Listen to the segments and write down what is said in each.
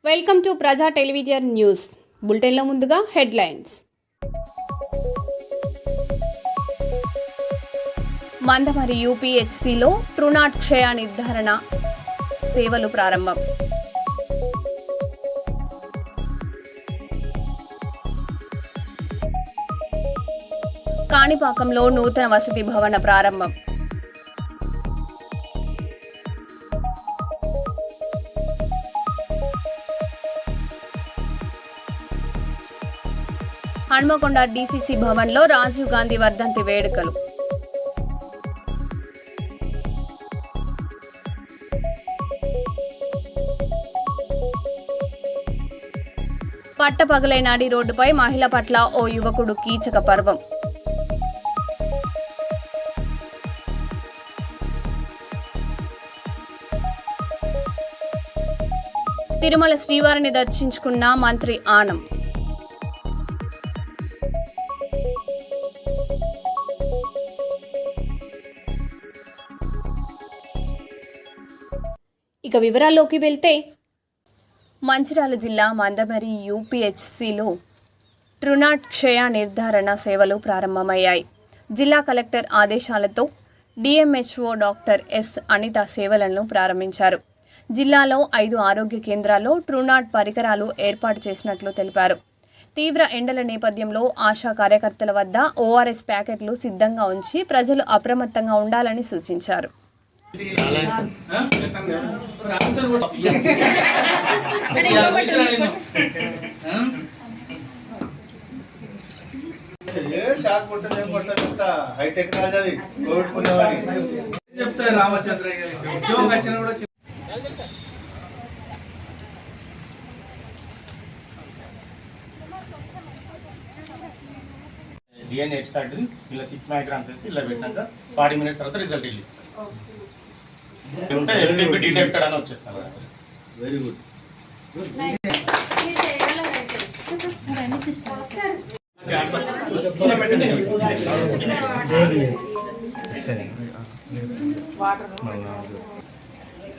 Welcome to ప్రజా television news బులెటిన్లో ముందుగా హెడ్లైన్స్. మందమరి యూపీహెచ్సిలో ట్రూనాట్ క్షయ నిర్ధారణ సేవలు ప్రారంభం. కాణిపాకంలో నూతన వసతి భవన ప్రారంభం. హన్మకొండ డీసీసీ భవన్లో రాజీవ్ గాంధీ వర్ధంతి వేడుకలు. పట్టపగలై నాడి రోడ్డుపై మహిళ పట్ల ఓ యువకుడు కీచక పర్వం. తిరుమల శ్రీవారిని దర్శించుకున్న మంత్రి ఆనం. ఇక వివరాల్లోకి వెళ్తే, మంచిర్యాల జిల్లా మందమరి యూపీహెచ్సిలో ట్రూనాట్ క్షయ నిర్ధారణ సేవలు ప్రారంభమయ్యాయి. జిల్లా కలెక్టర్ ఆదేశాలతో డిఎంహెచ్ఓ డాక్టర్ ఎస్ అనిత సేవలను ప్రారంభించారు. జిల్లాలో 5 ఆరోగ్య కేంద్రాల్లో ట్రూనాట్ పరికరాలు ఏర్పాటు చేసినట్లు తెలిపారు. తీవ్ర ఎండల నేపథ్యంలో ఆశా కార్యకర్తల వద్ద ఓఆర్ఎస్ ప్యాకెట్లు సిద్ధంగా ఉంచి ప్రజలు అప్రమత్తంగా ఉండాలని సూచించారు. డిఎన్ఏ ఎక్స్ట్రాక్ట్ ఇలా 6 మైక్రాన్స్ వేసి ఇలా పెట్టినాక 40 మినిట్స్ తర్వాత రిజల్ట్ ఇస్తాం. ఉంటే ఎల్పిపి డిటెక్టెడ్ అని వచ్చేస్తాను. Very good.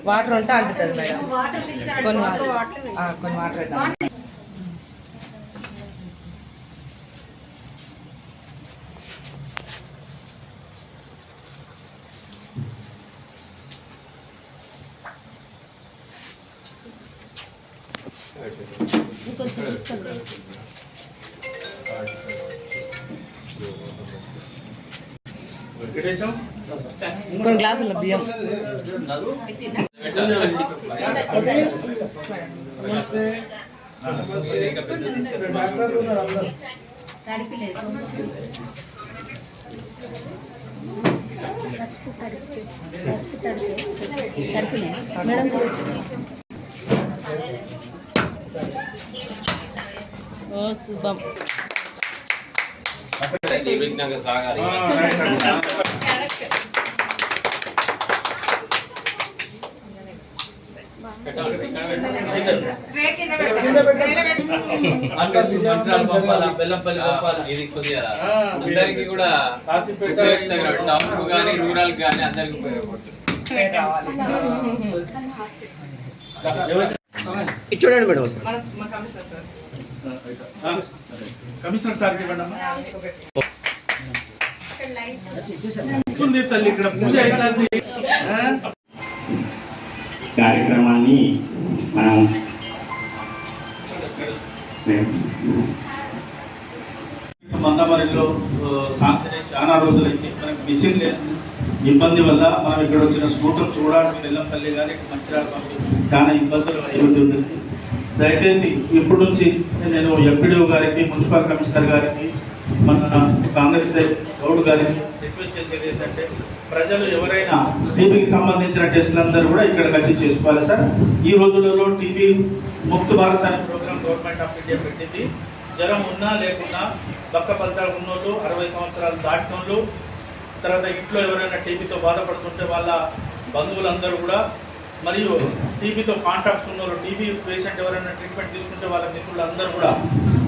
వాటర్ ఉంటే అంటుతుంది మేడం. కొన్ని వాటర్ వేద్దాం. కొన్ని గ్లాసుల బియ్యం. ఓ శుభం. ఇది కొద్దిగా అందరికి కూడా టౌన్ కానీ రూరల్ కానీ అందరికి ఉపయోగపడుతుంది. చూడండి మేడం. కమిషనర్ సార్కి తల్లి ఇక్కడ పూజ అవుతుంది. కార్యక్రమాన్ని మనం మందమరిలో శాంక్షన్ చాలా రోజులైతే మనకి మిషన్ లేదు. ఇబ్బంది వల్ల మనం ఇక్కడ వచ్చిన స్కూటర్స్ కూడా వెల్లంపల్లి కానీ మంచిర్యాల చాలా ఇబ్బందులు ఎదుర్కొంటుంది. దయచేసి ఇప్పటి నుంచి నేను ఎంపీడీఓ గారికి, మున్సిపల్ కమిషనర్ గారికి, మన కాంగ్రెస్ గౌడ్ గారికి రిక్వెస్ట్ చేసేది ఏంటంటే, ప్రజలు ఎవరైనా టీబీకి సంబంధించిన టెస్టులందరూ కూడా ఇక్కడికి వచ్చి చేసుకోవాలి సార్. ఈ రోజులలో టీబీ ముక్త భారత్ అనే ప్రోగ్రామ్ గవర్నమెంట్ ఆఫ్ ఇండియా పెట్టింది. జ్వరం ఉన్నా లేకున్నా, పక్క పల్చాలు ఉన్నోళ్ళు, 60 సంవత్సరాలు దాటినోళ్ళు, తర్వాత ఇంట్లో ఎవరైనా టీబీతో బాధపడుతుంటే వాళ్ళ బంధువులందరూ కూడా, మరియు టీబీతో కాంటాక్ట్స్ ఉన్నవారు, టీబీ పేషెంట్ ఎవరైనా ట్రీట్మెంట్ తీసుకుంటే వాళ్ళ మిత్రులందరూ కూడా,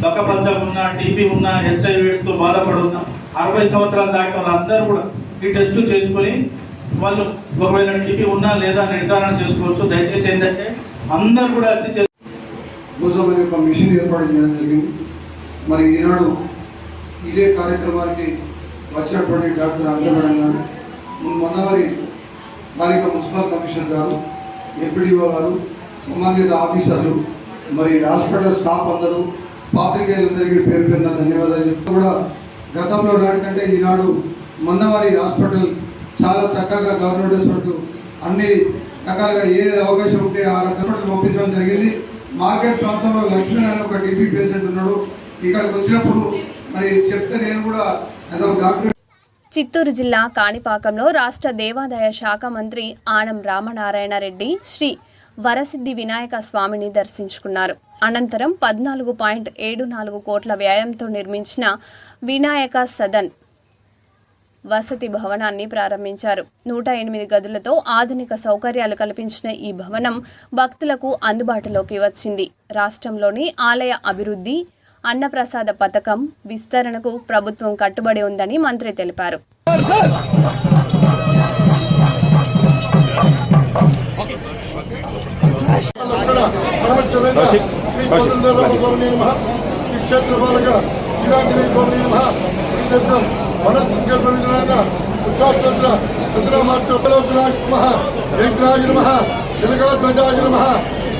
పక్కపల్చ ఉన్న, టీబీ ఉన్న, హెచ్ఐవితో బాధపడున్న 60 సంవత్సరాలు దాటిన వాళ్ళందరూ కూడా ఈ టెస్టులు చేసుకొని వాళ్ళు ఒకవేళ టీబీ ఉన్నా లేదా నిర్ధారణ చేసుకోవచ్చు. దయచేసి ఏంటంటే అందరూ కూడా వచ్చి కోసం ఒక మిషన్ ఏర్పాటు చేయడం జరిగింది. మరి ఈనాడు ఇదే కార్యక్రమానికి వచ్చినటువంటి డాక్టర్ అంజమేడం గారు, మొన్నవారి బాలిక మున్సిపల్ కమిషనర్ గారు, ఎంపీడీఓ గారు, సంబంధిత ఆఫీసర్లు, మరి హాస్పిటల్ స్టాఫ్ అందరూ, పాత్రికేయులందరికీ పేరు పేరున ధన్యవాదాలు చెప్తూ కూడా గతంలో నాటికంటే ఈనాడు మందవారి హాస్పిటల్ చాలా చక్కగా గవర్నమెంట్ హాస్పిటల్ అన్ని రకాలుగా ఏ అవకాశం ఉంటే ఆ హాస్పిటల్ పంపించడం జరిగింది. మార్కెట్ ప్రాంతంలో లక్ష్మణ్ అనే ఒక టీబీ పేషెంట్ ఉన్నాడు. ఇక్కడికి వచ్చినప్పుడు మరి చెప్తే నేను కూడా డాక్టర్. చిత్తూరు జిల్లా కాణిపాకంలో రాష్ట్ర దేవాదాయ శాఖ మంత్రి ఆనం రామనారాయణ రెడ్డి శ్రీ వరసిద్ధి వినాయక స్వామిని దర్శించుకున్నారు. అనంతరం 14.74 కోట్ల వ్యయంతో నిర్మించిన వినాయక సదన్ వసతి భవనాన్ని ప్రారంభించారు. 108 గదులతో ఆధునిక సౌకర్యాలు కల్పించిన ఈ భవనం భక్తులకు అందుబాటులోకి వచ్చింది. రాష్ట్రంలోని ఆలయ అభివృద్ధి, అన్నప్రసాద పథకం విస్తరణకు ప్రభుత్వం కట్టుబడి ఉందని మంత్రి తెలిపారు.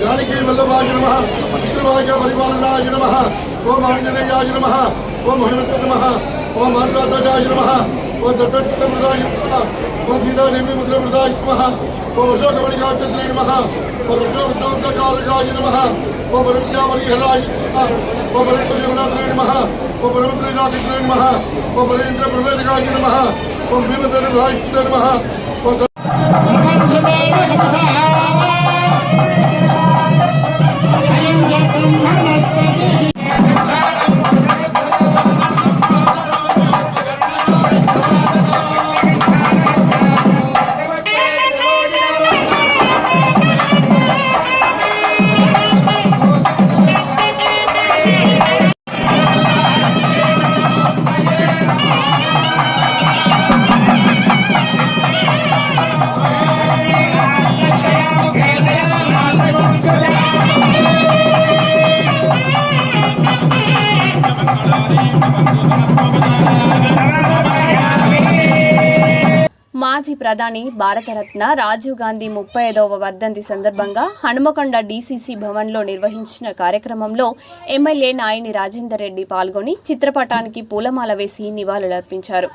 जानकी वल्लभाय नमः, पितृभाग्य परिपालनाय नमः, ओम आंजनेयाय नमः, ओम हनुमते नमः, ओम हर्षध्वजाय नमः, ओम दत्तचित्तप्रदाय नमः, ओम सीतादेवी मुद्रप्रदाय नमः, ओम अशोकमणिकाक्षश्री नमः, ओम रजोविद्वांसकारकाय नमः, ओम रविद्यामणिहराय नमः, ओम रविद्वजगन्नाथाय नमः, ओम ब्रह्मत्रयनाथाय नमः, ओम ब्रह्मेन्द्रप्रवेदकाय नमः, ओम भीमतरधाय नमः, ओम మాజీ ప్రధాని భారతరత్న రాజీవ్ గాంధీ 35వ వర్ధంతి సందర్భంగా హనుమకొండ డీసీసీ భవన్లో నిర్వహించిన కార్యక్రమంలో ఎమ్మెల్యే నాయని రాజేందర్ రెడ్డి పాల్గొని చిత్రపటానికి పూలమాల వేసి నివాళులర్పించారు.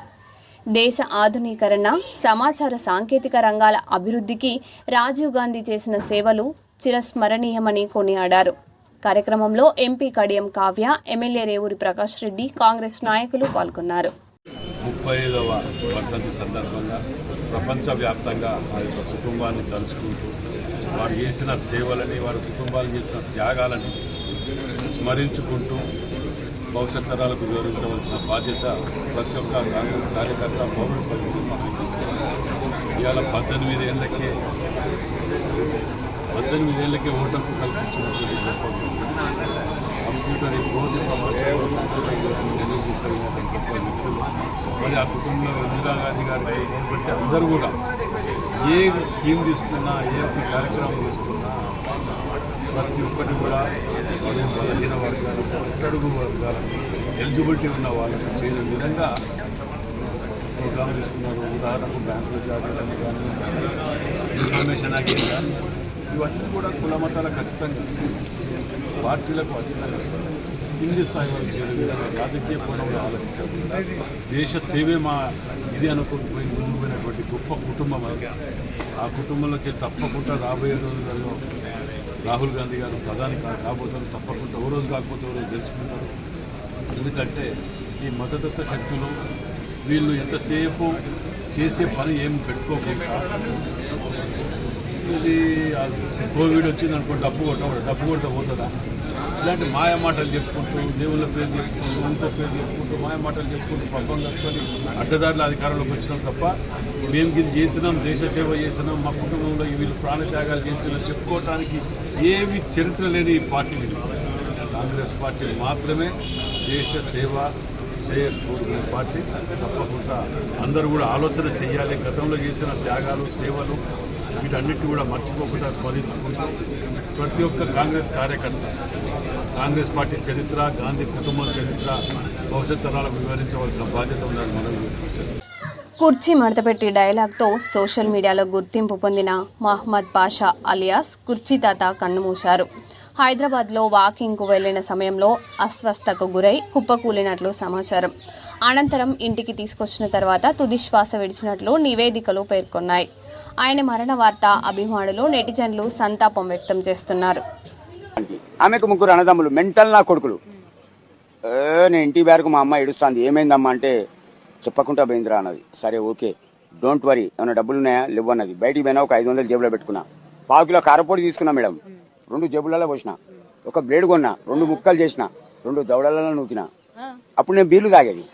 దేశ ఆధునీకరణ, సమాచార సాంకేతిక రంగాల అభివృద్ధికి రాజీవ్ గాంధీ చేసిన సేవలు చిరస్మరణీయమని కొనియాడారు. కార్యక్రమంలో ఎంపీ కడియం కావ్య, ఎమ్మెల్యే రేవూరి ప్రకాష్ రెడ్డి, కాంగ్రెస్ నాయకులు పాల్గొన్నారు. 35వ వర్ధంతి సందర్భంగా ప్రపంచవ్యాప్తంగా వారి యొక్క కుటుంబాన్ని తలుచుకుంటూ వారు చేసిన సేవలని, వారి కుటుంబాలు చేసిన త్యాగాలని స్మరించుకుంటూ భవిష్యత్ తరాలకు వివరించవలసిన బాధ్యత ప్రతి ఒక్క కాంగ్రెస్ కార్యకర్త పౌరులపై ఇవాళ 18 ఏళ్ళకే ఓటర్కు కల్పించినటువంటి గొప్ప కంప్యూటర్ రోజు తీసుకెళ్ళినటువంటి గొప్ప వ్యక్తులు. మరి ఆ కుటుంబంలో ఇందిరాగాంధీ గారు పెట్టి అందరూ కూడా ఏ స్కీమ్ తీసుకున్నా, ఏ కార్యక్రమం తీసుకున్నా ప్రతి ఒక్కటి కూడా బలహీన వర్గాలు, అట్టడుగు వర్గాలకు, ఎలిజిబిలిటీ ఉన్న వాళ్ళకు చేయని విధంగా ప్రోగ్రాం తీసుకున్నారు. ఉదాహరణకు బ్యాంకుల జాతీయాలను కానీ, ఇన్ఫర్మేషన్ యాక్ట్ కానీ, ఇవన్నీ కూడా కుల మతాలకు ఖచ్చితంగా, పార్టీలకు అతీతంగా కింది స్థాయి వరకు చేయని విధంగా రాజకీయ కోణంలో ఆలోచించకుండా దేశ సేవే మా ఇది అనుకుంటూ పోయి ముందుకు పోయినటువంటి గొప్ప కుటుంబం. ఆ కుటుంబంలోకి తప్పకుండా రాబోయే రోజులలో రాహుల్ గాంధీ గారు ప్రధాని కాబోతారు. తప్పకుండా ఓ రోజు కాకపోతే ఓ రోజు తెలుసుకుంటారు. ఎందుకంటే ఈ మతతత్వ శక్తులు వీళ్ళు ఎంతసేపు చేసే పని ఏం పెట్టుకోకుండా, ఇది కోవిడ్ వచ్చిందనుకో డబ్బు కొట్ట పోతుందా, ఇలాంటి మాయ మాటలు చెప్పుకుంటూ, దేవుళ్ళ పేరు చెప్పుకుంటూ, ఇంకో పేరు చెప్పుకుంటూ, మాయ మాటలు చెప్పుకుంటూ పబ్బం కట్టుకొని అడ్డదారుల అధికారంలోకి వచ్చినాం తప్ప మేము ఇది చేసినాం, దేశ సేవ చేసినాం, మా కుటుంబంలో వీళ్ళు ప్రాణత్యాగాలు చేసినాం చెప్పుకోవటానికి ఏమి చరిత్ర లేని ఈ పార్టీలు. కాంగ్రెస్ పార్టీ మాత్రమే దేశ సేవ శ్రేయస్ కోరుకునే పార్టీ. తప్పకుండా అందరూ కూడా ఆలోచన చేయాలి. గతంలో చేసిన త్యాగాలు, సేవలు వీటన్నిటిని కూడా మర్చిపోకుండా స్మరించుకుంటూ ప్రతి ఒక్క కాంగ్రెస్ కార్యకర్త కాంగ్రెస్ పార్టీ చరిత్ర, గాంధీ కుటుంబం చరిత్ర భవిష్యత్ తరాలకు వివరించవలసిన బాధ్యత ఉందని మనం చూస్తున్నాం. కుర్చీ మడతపెట్టి డైలాగ్తో సోషల్ మీడియాలో గుర్తింపు పొందిన మహమ్మద్ పాషా అలియాస్ కుర్చీ తాత కన్నుమూశారు. హైదరాబాద్లో వాకింగ్కు వెళ్లిన సమయంలో అస్వస్థతకు గురై కుప్పకూలినట్లు సమాచారం. అనంతరం ఇంటికి తీసుకొచ్చిన తర్వాత తుదిశ్వాస విడిచినట్లు నివేదికలు పేర్కొన్నాయి. ఆయన మరణ వార్త అభిమానులు, నెటిజన్లు సంతాపం వ్యక్తం చేస్తున్నారు. ఆమెకు 3 అన్నదమ్ములు, మెంటల్ నా కొడుకులు. నేను ఇంటి వరకు మా అమ్మ ఏడుస్తుంది. ఏమైందమ్మా అంటే చెప్పకుండా పోయిందిరా అన్నది. సరే ఓకే, డోంట్ వరీ, ఏమైనా డబ్బులు ఉన్నాయా లేవు అన్నది. బయటికి పోయినా ఒక 500 జేబులో పెట్టుకున్నా. 1/4 కిలో కారపొడి తీసుకున్నా మేడం, 2 జేబులలో పోసిన, ఒక బ్లేడ్ కొన్నా, 2 ముక్కలు చేసిన, 2 దవడలలో నూకినా. అప్పుడు నేను బీర్లు తాగేది.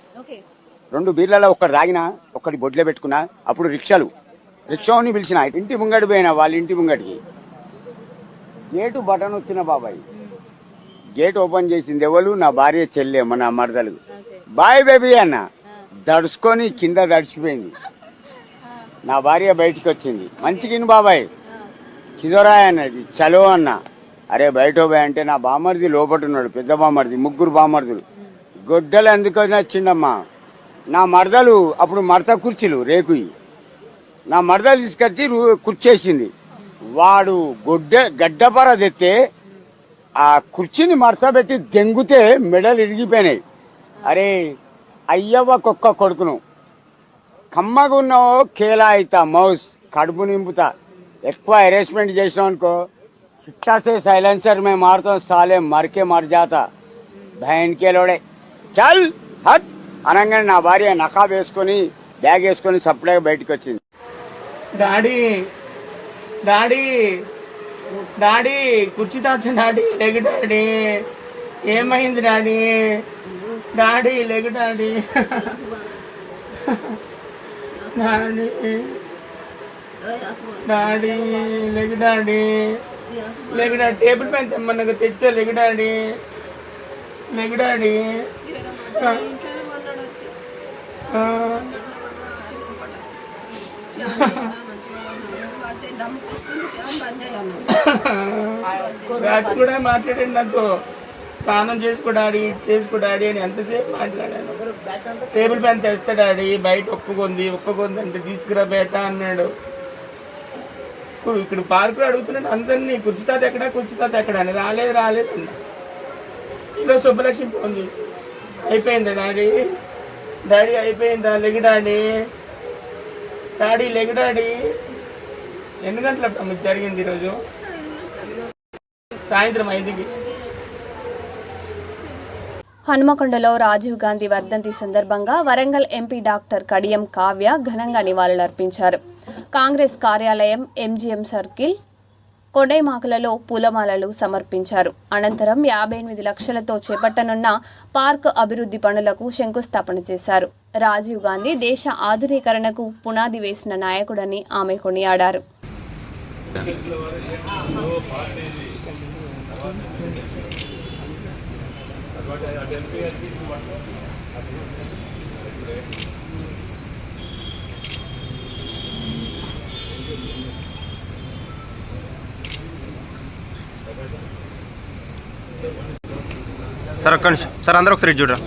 2 బీర్లలో ఒకటి తాగినా, ఒకటి బొడ్లే పెట్టుకున్నా. అప్పుడు రిక్షాని పిలిచిన, ఇంటి ముంగడి పోయినా, వాళ్ళ ఇంటి ముంగడికి. గేటు బటన్ వచ్చిన బాబాయ్, గేట్ ఓపెన్ చేసింది ఎవరు? నా భార్య చెల్లె, మన మరదలు. బాయ్ బేబీ అన్న, దడుచుకొని కింద దడిచిపోయింది. నా భార్య బయటికి వచ్చింది, మంచిగిన్ బాబాయ్ కిదోరాయ్ అన్నది. చలో అన్న. అరే బయట పోయి అంటే నా బామర్ది లోపట ఉన్నాడు, పెద్ద బామర్ది, 3 బామర్దులు. గొడ్డలు ఎందుకు వచ్చిండమ్మా? నా మరదలు అప్పుడు మడత కుర్చీలు రేకుయి, నా మరదలు తీసుకొచ్చి కుర్చేసింది. వాడు గడ్డపర తెస్తే ఆ కుర్చీని మడత పెట్టి దెంగుతే మెడలు ఇరిగిపోయినాయి. అరే అయ్యవ్వ కుక్క కొడుకును, కమ్మగా ఉన్నావో కేలా అవుతా, మౌస్ కడుపు నింపుతా. ఎక్కువ హెరాస్మెంట్ చేసినావు అనుకో, ఇట్లాసే సైలెన్సర్ మేము మారుతాం, సాలే మరికే మర్ జాతా భయన్కేలోడే చల్ హట్ అనగానే నా భార్య నకాబ్ వేసుకొని బ్యాగ్ వేసుకొని సప్లైగా బయటకు వచ్చింది. డాడీ డాడీ డాడీ కుర్చీ తాత, డాడీ లెగు డాడీ, ఏమైంది డాడీ? డాడీ లెగు డాడీ, డాడీ డాడీ లెగు డాడీ, లెగు డాడీ. టేబుల్ పైన తెమ్మన్నగా తెచ్చా, లెగు డాడీ, లెగు డాడీ. రాత్రి కూడా మాట్లాడండి నాతో, స్నానం చేసుకో డాడీ, చేసుకో డాడీ అని ఎంతసేపు మాట్లాడాను. టేబుల్ పైన తెస్తా డాడీ, బయట ఒప్పుకుంది అంటే తీసుకురా బేట అన్నాడు. ఇక్కడ పార్కులో అడుగుతున్నాడు అందరినీ, కుర్చీ తాత ఎక్కడ అని. రాలేదు అన్న. ఈరోజు సుబ్బలక్ష్మి ఫోన్ చేసి, అయిపోయిందా డాడీ, డాడీ అయిపోయిందా, లెగు డాడీ, డాడీ లెగు డాడీ. ఎన్ని గంటలప్పుడు మీకు జరిగింది ఈరోజు? సాయంత్రం 5కి. హనుమకొండలో రాజీవ్ గాంధీ వర్ధంతి సందర్భంగా వరంగల్ ఎంపీ డాక్టర్ కడియం కావ్య ఘనంగా నివాళులర్పించారు. కాంగ్రెస్ కార్యాలయం, ఎంజీఎం సర్కిల్, కొడైమాకులలో పూలమాలలు సమర్పించారు. అనంతరం 58 లక్షలతో చేపట్టనున్న పార్క్ అభివృద్ధి పనులకు శంకుస్థాపన చేశారు. రాజీవ్ గాంధీ దేశ ఆధునీకరణకు పునాది వేసిన నాయకుడని ఆమె కొనియాడారు. సార్ ఒక్క నిమిషం సార్, అందరూ ఒకసారి చూడరా.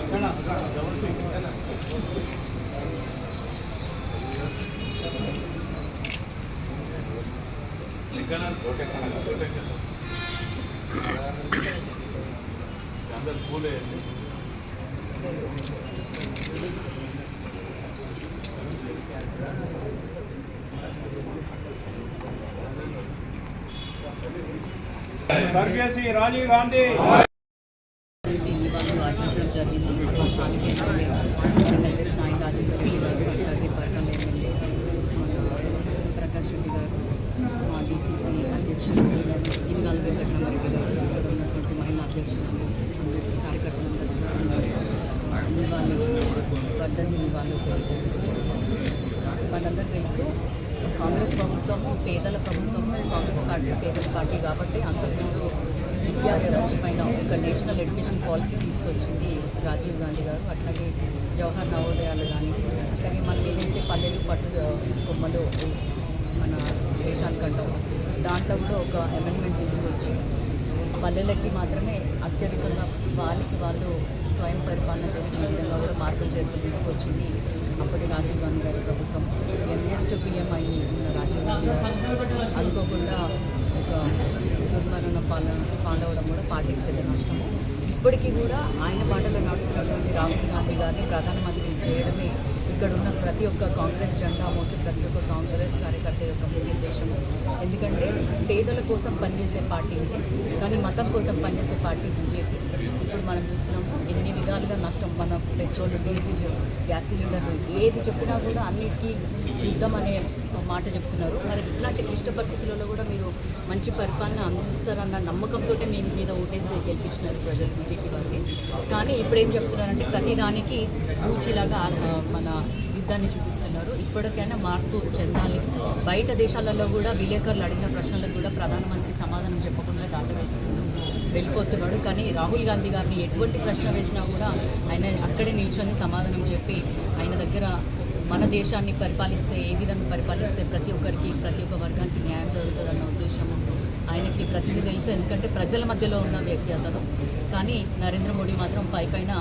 స్వర్గీయ రాజీవ్ గాంధీ అర్పించడం జరిగింది. స్థానిక ఎమ్మెల్యే వెంకటేష్ నాయక్ రాజేందర్ రెడ్డి గారు, అట్లాగే పర్కల్ ఎమ్మెల్యే ప్రకాష్ రెడ్డి గారు, మా డీసీసీ అధ్యక్షులు ఇన్గాల్ వెంకటరామారెడ్డి గారు, ఇక్కడ ఉన్నటువంటి మహిళా అధ్యక్షులు, అందరికీ కార్యకర్తలందరూ వర్ధంతి నివాళులు తెలియజేసుకుంటున్నారు. వాళ్ళందరూ తెలుసు, కాంగ్రెస్ ప్రభుత్వము పేదల ప్రభుత్వము, కాంగ్రెస్ పార్టీ పేదల పార్టీ కాబట్టి అంతకుముందు విద్యా వ్యవస్థ పైన ఒక నేషనల్ ఎడ్యుకేషన్ పాలసీ తీసుకొచ్చింది రాజీవ్ గాంధీ గారు. అట్లాగే జవహర్ నవోదయాలు కానీ, అట్లాగే మనం ఏదైతే పల్లెలు పట్టు కొమ్మలు మన దేశానికంటాం. దాంట్లో కూడా ఒక అమెండ్మెంట్ తీసుకొచ్చి పల్లెలకి మాత్రమే అత్యధికంగా వాళ్ళు స్వయం పరిపాలన చేసుకునే విధంగా కూడా మార్పులు చేర్పులు తీసుకొచ్చింది అప్పటి రాజీవ్ గాంధీ గారి ప్రభుత్వం. యంగెస్ట్ పిఎం అయి ఉన్న రాజీవ్ గాంధీ గారు అనుకోకుండా ఒక దుర్మరణ పాలవడం కూడా పార్టీకి పెద్ద నష్టము. ఇప్పటికీ కూడా ఆయన బాటలో నడుస్తున్నటువంటి రాహుల్ గాంధీ గారిని ప్రధానమంత్రి చేయడమే ఇక్కడ ఉన్న ప్రతి ఒక్క కాంగ్రెస్ జెండా మోసే ప్రతి ఒక్క కాంగ్రెస్ కార్యకర్త యొక్క ముఖ్య ఉద్దేశము. ఎందుకంటే పేదల కోసం పనిచేసే పార్టీ ఇది, కానీ మతం కోసం పనిచేసే పార్టీ బీజేపీ. ఇప్పుడు మనం చూస్తున్నాము ఎన్ని విధాలుగా నష్టం. మన పెట్రోల్, డీజిల్, గ్యాస్ సిలిండర్లు ఏది చెప్పినా కూడా అన్నిటికీ యుద్ధం అనే మాట చెప్తున్నారు. మరి ఇట్లాంటి క్లిష్ట పరిస్థితులలో కూడా మీరు మంచి పరిపాలన అందిస్తారన్న నమ్మకంతో మీ మీద ఓటేసి గెలిపించినారు ప్రజలు బీజేపీ వారికి. కానీ ఇప్పుడు ఏం చెప్తున్నారంటే ప్రతిదానికి ఊచిలాగా మన యుద్ధాన్ని చూపిస్తున్నారు. ఇప్పటికైనా మార్పు చెందాలి. బయట దేశాలలో కూడా విలేకరులు అడిగిన ప్రశ్నలకు కూడా ప్రధానమంత్రి సమాధానం చెప్పకుండా దాటవేసుకుంటూ వెళ్ళిపోతున్నాడు. కానీ రాహుల్ గాంధీ గారిని ఎటువంటి ప్రశ్న వేసినా కూడా ఆయన అక్కడే నిల్చొని సమాధానం చెప్పి ఆయన దగ్గర మన దేశాన్ని పరిపాలిస్తే ఏ విధంగా పరిపాలిస్తే ప్రతి ఒక్కరికి ప్రతి ఒక్క వర్గానికి న్యాయం జరుగుతుందన్న ఉద్దేశము ఆయనకి ప్రతిదీ తెలుసు. ఎందుకంటే ప్రజల మధ్యలో ఉన్న వ్యక్తి అతను. కానీ నరేంద్ర మోడీ మాత్రం పైపైన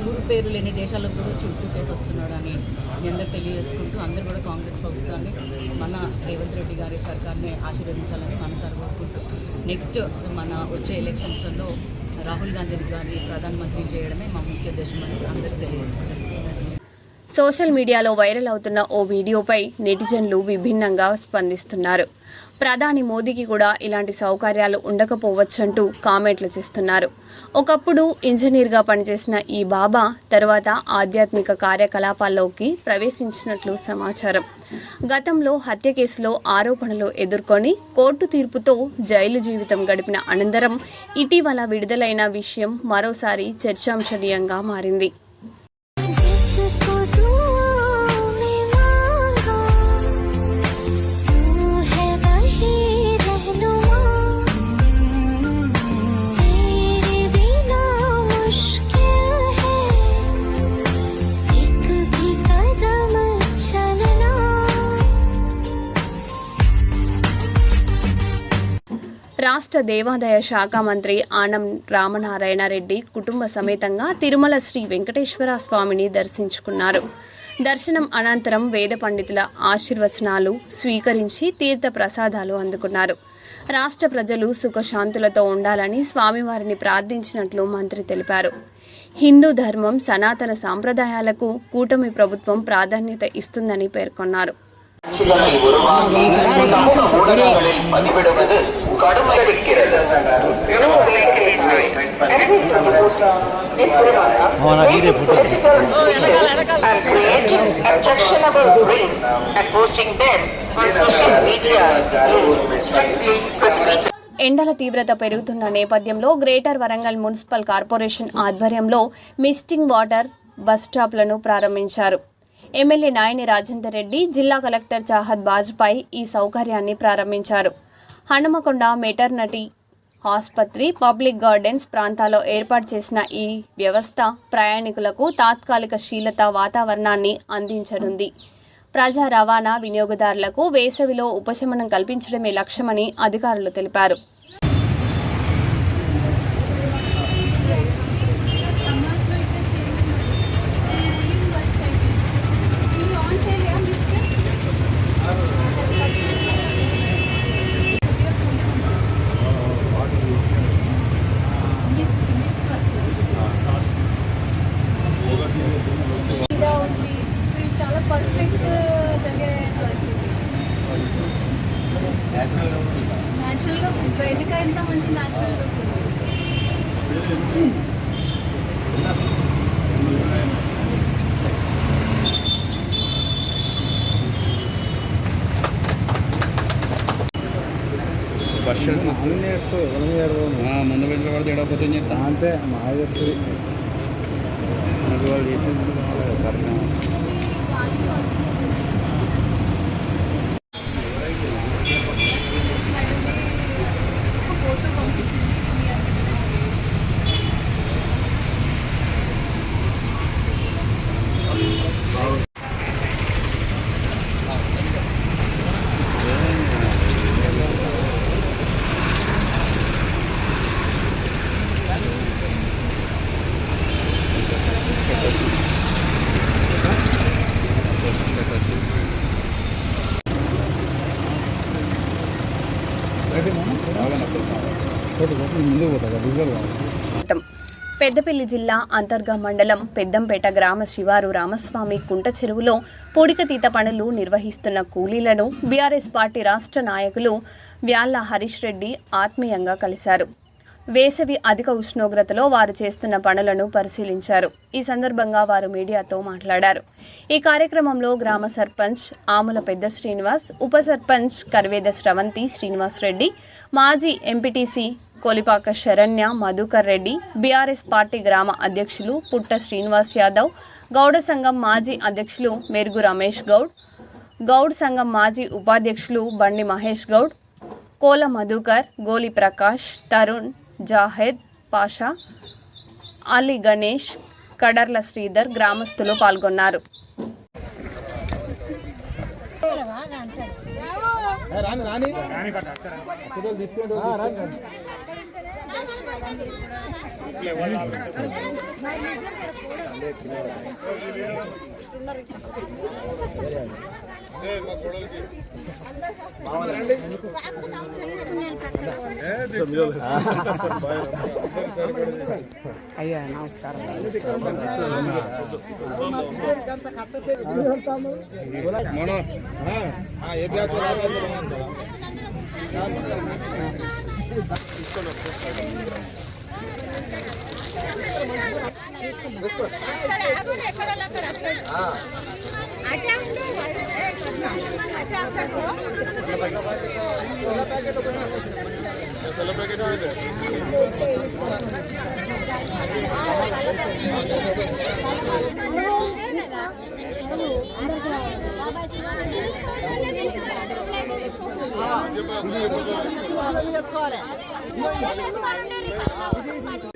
ఊరు పేరు లేని దేశాలకు కూడా చూపేసి వస్తున్నాడు అని మీ అందరూ తెలియజేసుకుంటూ అందరూ కూడా కాంగ్రెస్ ప్రభుత్వాన్ని మన రేవంత్ రెడ్డి గారి సర్కార్ని ఆశీర్వదించాలని మనసారి కోరుకుంటూ నెక్స్ట్ మన వచ్చే ఎలక్షన్స్లలో రాహుల్ గాంధీ గారిని ప్రధానమంత్రి చేయడమే మా ముఖ్య ఉద్దేశం అని అందరూ తెలియజేస్తున్నారు. సోషల్ మీడియాలో వైరల్ అవుతున్న ఓ వీడియోపై నెటిజన్లు విభిన్నంగా స్పందిస్తున్నారు. ప్రధాని మోదీకి కూడా ఇలాంటి సౌకర్యాలు ఉండకపోవచ్చంటూ కామెంట్లు చేస్తున్నారు. ఒకప్పుడు ఇంజనీర్గా పనిచేసిన ఈ బాబా తర్వాత ఆధ్యాత్మిక కార్యకలాపాల్లోకి ప్రవేశించినట్లు సమాచారం. గతంలో హత్య కేసులో ఆరోపణలు ఎదుర్కొని కోర్టు తీర్పుతో జైలు జీవితం గడిపిన అనంతరం ఇటీవల విడుదలైన విషయం మరోసారి చర్చాంశనీయంగా మారింది. రాష్ట్ర దేవాదాయ శాఖ మంత్రి ఆనం రామనారాయణ రెడ్డి కుటుంబ సమేతంగా తిరుమల శ్రీ వెంకటేశ్వర స్వామిని దర్శించుకున్నారు. దర్శనం అనంతరం వేద పండితుల ఆశీర్వచనాలు స్వీకరించి తీర్థ ప్రసాదాలు అందుకున్నారు. రాష్ట్ర ప్రజలు సుఖశాంతులతో ఉండాలని స్వామివారిని ప్రార్థించినట్లు మంత్రి తెలిపారు. హిందూ ధర్మం సనాతన సాంప్రదాయాలకు కూటమి ప్రభుత్వం ప్రాధాన్యత ఇస్తుందని పేర్కొన్నారు. ఎండల తీవ్రత పెరుగుతున్న నేపథ్యంలో గ్రేటర్ వరంగల్ మున్సిపల్ కార్పొరేషన్ ఆధ్వర్యంలో మిస్టింగ్ వాటర్ బస్ స్టాప్లను ప్రారంభించారు. ఎమ్మెల్యే నాయని రాజేందర్ రెడ్డి, జిల్లా కలెక్టర్ చాహద్ బాజ్పాయ్ ఈ సౌకర్యాన్ని ప్రారంభించారు. హనుమకొండ మెటర్నిటీ ఆసుపత్రి, పబ్లిక్ గార్డెన్స్ ప్రాంతాల్లో ఏర్పాటు చేసిన ఈ వ్యవస్థ ప్రయాణికులకు తాత్కాలిక శీలత వాతావరణాన్ని అందించనుంది. ప్రజా రవాణా వినియోగదారులకు వేసవిలో ఉపశమనం కల్పించడమే లక్ష్యమని అధికారులు తెలిపారు. చాలా పర్ఫెక్ట్ న్యాచురల్గా బయటకు ఎంత మంచి న్యాచురల్గా బస్ ముందు పెంచిన కూడా తేడకపోతే చెప్తా అంతే మా చెప్తుంది వాళ్ళు చేసింది ముందుకు పోతుంది విజువల్ కావాలి. పెద్దపల్లి జిల్లా అంతర్గా మండలం పెద్దంపేట గ్రామ శివారు రామస్వామి కుంట చెరువులో పూడికతీత పనులు నిర్వహిస్తున్న కూలీలను బీఆర్ఎస్ పార్టీ రాష్ట్ర నాయకులు వ్యాళ్ల హరీష్ రెడ్డి ఆత్మీయంగా కలిశారు. వేసవి అధిక ఉష్ణోగ్రతలో వారు చేస్తున్న పనులను పరిశీలించారు. ఈ సందర్భంగా వారు మీడియాతో మాట్లాడారు. ఈ కార్యక్రమంలో గ్రామ సర్పంచ్ ఆముల పెద్ద శ్రీనివాస్, ఉప సర్పంచ్ కర్వేద శ్రవంతి శ్రీనివాస్ రెడ్డి, మాజీ MPTC Kolipaka Saranya Madhukar Reddy, BRS party గ్రామ అధ్యక్షులు పుట్ట శ్రీనివాస్ యాదవ్, గౌడ సంఘం మాజీ అధ్యక్షులు మెరుగు రమేష్ గౌడ్, గౌడ్ సంఘం మాజీ ఉపాధ్యక్షులు బండి మహేష్ గౌడ్, కోల మధుకర్, గోలి ప్రకాష్, తరుణ్, జాహెద్ పాషా, అలీ గణేష్, కడర్ల శ్రీధర్ గ్రామస్తులు పాల్గొన్నారు. అయ్యా నమస్కారం.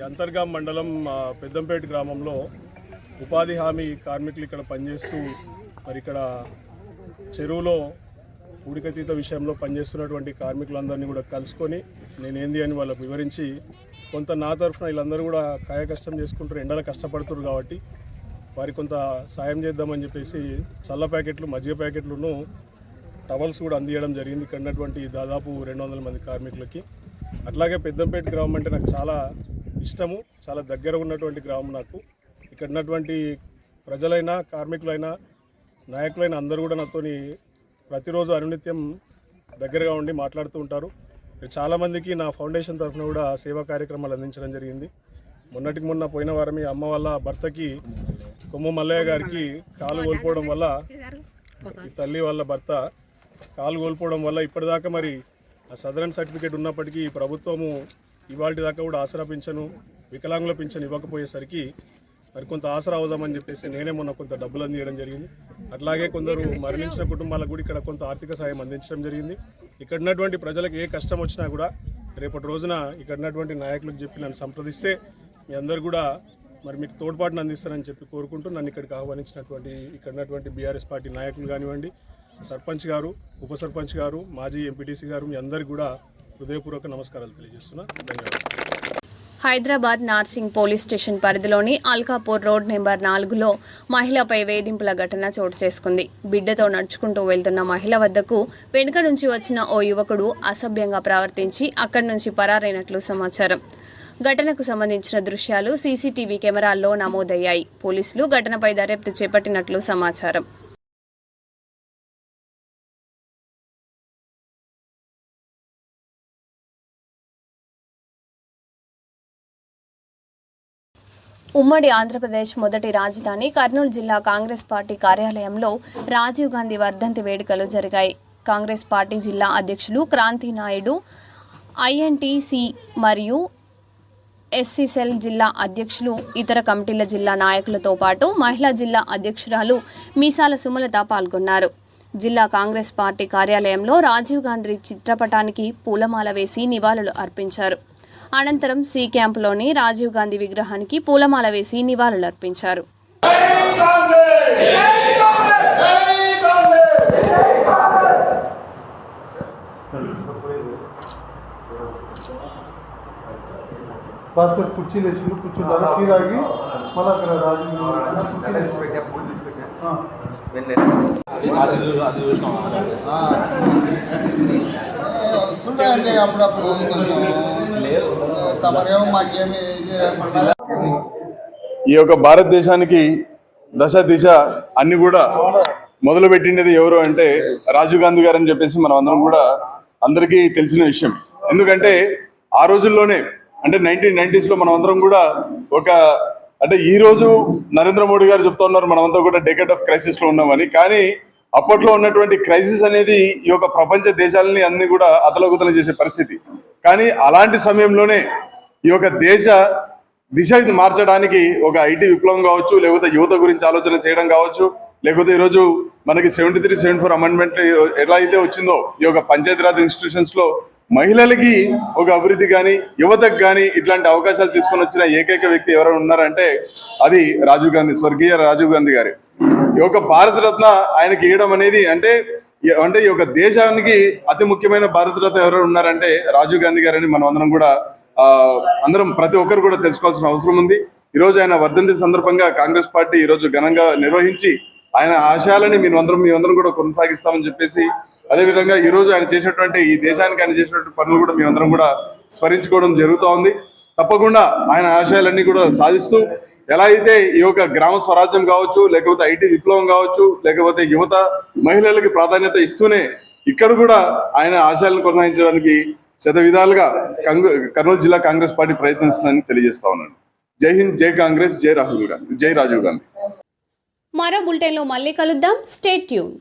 అంతర్గా మండలం పెద్దంపేట గ్రామంలో ఉపాధి హామీ కార్మికులు ఇక్కడ పనిచేస్తూ మరి ఇక్కడ చెరువులో పూడికతీత విషయంలో పనిచేస్తున్నటువంటి కార్మికులందరినీ కూడా కలుసుకొని నేనేంది అని వాళ్ళకు వివరించి కొంత నా తరఫున వీళ్ళందరూ కూడా కాయ కష్టం చేసుకుంటారు, ఎండలో కష్టపడుతున్నారు కాబట్టి వారికి కొంత సాయం చేద్దామని చెప్పేసి చల్ల ప్యాకెట్లు, మజ్జిగ ప్యాకెట్లను, టవల్స్ కూడా అందించడం జరిగింది ఇక్కడ ఉన్నటువంటి దాదాపు 200 మంది కార్మికులకి. అట్లాగే పెద్దంపేట గ్రామం అంటే నాకు చాలా ఇష్టము, చాలా దగ్గర ఉన్నటువంటి గ్రామం నాకు. ఇక్కడ ఉన్నటువంటి ప్రజలైనా, కార్మికులైనా, నాయకులైన అందరూ కూడా నాతోని ప్రతిరోజు అనునిత్యం దగ్గరగా ఉండి మాట్లాడుతూ ఉంటారు. చాలామందికి నా ఫౌండేషన్ తరఫున కూడా సేవా కార్యక్రమాలు అందించడం జరిగింది. మొన్నటికి మొన్న పోయిన వారమే అమ్మ వాళ్ళ భర్తకి, కొమ్మ మల్లయ్య గారికి కాలు కోల్పోవడం వల్ల, ఈ తల్లి వాళ్ళ భర్త కాలు కోల్పోవడం వల్ల ఇప్పటిదాకా మరి ఆ సదరన్ సర్టిఫికేట్ ఉన్నప్పటికీ ప్రభుత్వము ఇవాళ దాకా కూడా ఆసరా పింఛను, వికలాంగుల పింఛను ఇవ్వకపోయేసరికి మరి కొంత ఆసరా అవుదామని చెప్పేసి నేనే మొన్న కొంత డబ్బులు అందించడం జరిగింది. అట్లాగే కొందరు మరణించిన కుటుంబాలకు కూడా ఇక్కడ కొంత ఆర్థిక సాయం అందించడం జరిగింది. ఇక్కడ ఉన్నటువంటి ప్రజలకు ఏ కష్టం వచ్చినా కూడా రేపటి రోజున ఇక్కడ ఉన్నటువంటి నాయకులకు చెప్పి నన్ను సంప్రదిస్తే మీ అందరు కూడా మరి మీకు తోడ్పాటును అందిస్తారని చెప్పి కోరుకుంటూ నన్ను ఇక్కడికి ఆహ్వానించినటువంటి ఇక్కడ ఉన్నటువంటి బీఆర్ఎస్ పార్టీ నాయకులు కానివ్వండి, సర్పంచ్ గారు, ఉప సర్పంచ్ గారు, మాజీ ఎంపీటీసీ గారు, మీ అందరికీ కూడా హృదయపూర్వక నమస్కారాలు తెలియజేస్తున్నా. ధన్యవాదాలు. హైదరాబాద్ నార్సింగ్ పోలీస్ స్టేషన్ పరిధిలోని అల్కాపూర్ రోడ్ నెంబర్ 4లో మహిళపై వేధింపుల ఘటన చోటు చేసుకుంది. బిడ్డతో నడుచుకుంటూ వెళ్తున్న మహిళ వద్దకు వెనుక నుంచి వచ్చిన ఓ యువకుడు అసభ్యంగా ప్రవర్తించి అక్కడి నుంచి పరారైనట్లు సమాచారం. ఘటనకు సంబంధించిన దృశ్యాలు సీసీటీవీ కెమెరాల్లో నమోదయ్యాయి. పోలీసులు ఘటనపై దర్యాప్తు చేపట్టినట్లు సమాచారం. ఉమ్మడి ఆంధ్రప్రదేశ్ మొదటి రాజధాని కర్నూలు జిల్లా కాంగ్రెస్ పార్టీ కార్యాలయంలో రాజీవ్ గాంధీ వర్ధంతి వేడుకలు జరిగాయి. కాంగ్రెస్ పార్టీ జిల్లా అధ్యక్షులు క్రాంతి నాయుడు, ఐఎన్టీసీ మరియు ఎస్సీ సెల్ జిల్లా అధ్యక్షులు, ఇతర కమిటీల జిల్లా నాయకులతో పాటు మహిళా జిల్లా అధ్యక్షురాలు మీసాల సుమలత పాల్గొన్నారు. జిల్లా కాంగ్రెస్ పార్టీ కార్యాలయంలో రాజీవ్ గాంధీ చిత్రపటానికి పూలమాల వేసి నివాళులు అర్పించారు. అనంతరం సి క్యాంపులోని రాజీవ్ గాంధీ విగ్రహానికి పూలమాల వేసి నివాళులర్పించారు. భాస్కర్ కుర్చీలు వేసి కూర్చుంటారు, టీ తాగి మళ్ళీ అక్కడ రాజీవ్ వస్తుంటాయండి అప్పుడప్పుడు కొంచెం తమరేమో మాకేమి ఈ యొక్క భారతదేశానికి దశ దిశ అన్ని కూడా మొదలు పెట్టినది ఎవరు అంటే రాజీవ్ గాంధీ గారు అని చెప్పేసి మనం అందరం కూడా అందరికీ తెలిసిన విషయం. ఎందుకంటే ఆ రోజుల్లోనే అంటే 1990s లో మనం అందరం కూడా అంటే ఈ రోజు నరేంద్ర మోడీ గారు చెప్తా ఉన్నారు మనమంతా కూడా డెకేడ్ ఆఫ్ క్రైసిస్ లో ఉన్నామని. కానీ అప్పట్లో ఉన్నటువంటి క్రైసిస్ అనేది ఈ యొక్క ప్రపంచ దేశాలని అన్ని కూడా అతలకుతలం చేసే పరిస్థితి. కానీ అలాంటి సమయంలోనే ఈ యొక్క దేశ దిశ మార్చడానికి ఒక ఐటీ విప్లవం కావచ్చు, లేకపోతే యువత గురించి ఆలోచన చేయడం కావచ్చు, లేకపోతే ఈరోజు మనకి 73-74 అమెండ్మెంట్ ఎలా అయితే వచ్చిందో ఈ యొక్క పంచాయతీరాజ్ ఇన్స్టిట్యూషన్స్ లో మహిళలకి ఒక అభివృద్ధి కానీ యువతకు కానీ ఇట్లాంటి అవకాశాలు తీసుకొని వచ్చిన ఏకైక వ్యక్తి ఎవరైనా ఉన్నారంటే అది రాజీవ్ గాంధీ, స్వర్గీయ రాజీవ్ గాంధీ గారి. ఈ యొక్క భారతరత్న ఆయనకి ఇవ్వడం అనేది అంటే ఈ యొక్క దేశానికి అతి ముఖ్యమైన భారతరత్న ఎవరైనా ఉన్నారంటే రాజీవ్ గాంధీ గారని మనం అందరం కూడా అందరం ప్రతి ఒక్కరు కూడా తెలుసుకోవాల్సిన అవసరం ఉంది. ఈరోజు ఆయన వర్ధంతి సందర్భంగా కాంగ్రెస్ పార్టీ ఈరోజు ఘనంగా నిర్వహించి ఆయన ఆశయాలని మేమందరం కూడా కొనసాగిస్తామని చెప్పేసి, అదేవిధంగా ఈరోజు ఆయన చేసినటువంటి ఈ దేశానికి ఆయన చేసినటువంటి పనులు కూడా మేమందరం కూడా స్మరించుకోవడం జరుగుతూ ఉంది. తప్పకుండా ఆయన ఆశయాలన్నీ కూడా సాధిస్తూ ఎలా అయితే ఈ యొక్క గ్రామ స్వరాజ్యం కావచ్చు, లేకపోతే ఐటీ విప్లవం కావచ్చు, లేకపోతే యువత మహిళలకి ప్రాధాన్యత ఇస్తూనే ఇక్కడ కూడా ఆయన ఆశయాలను కొనసాగించడానికి శతవిధాలుగా కర్నూలు జిల్లా కాంగ్రెస్ పార్టీ ప్రయత్నిస్తుందని తెలియజేస్తా ఉన్నాను. జై హింద్, జై కాంగ్రెస్, జై రాహుల్ గాంధీ, జై రాజీవ్ గాంధీ. మరో బులెటిన్లో మళ్ళీ కలుద్దాం. Stay tune.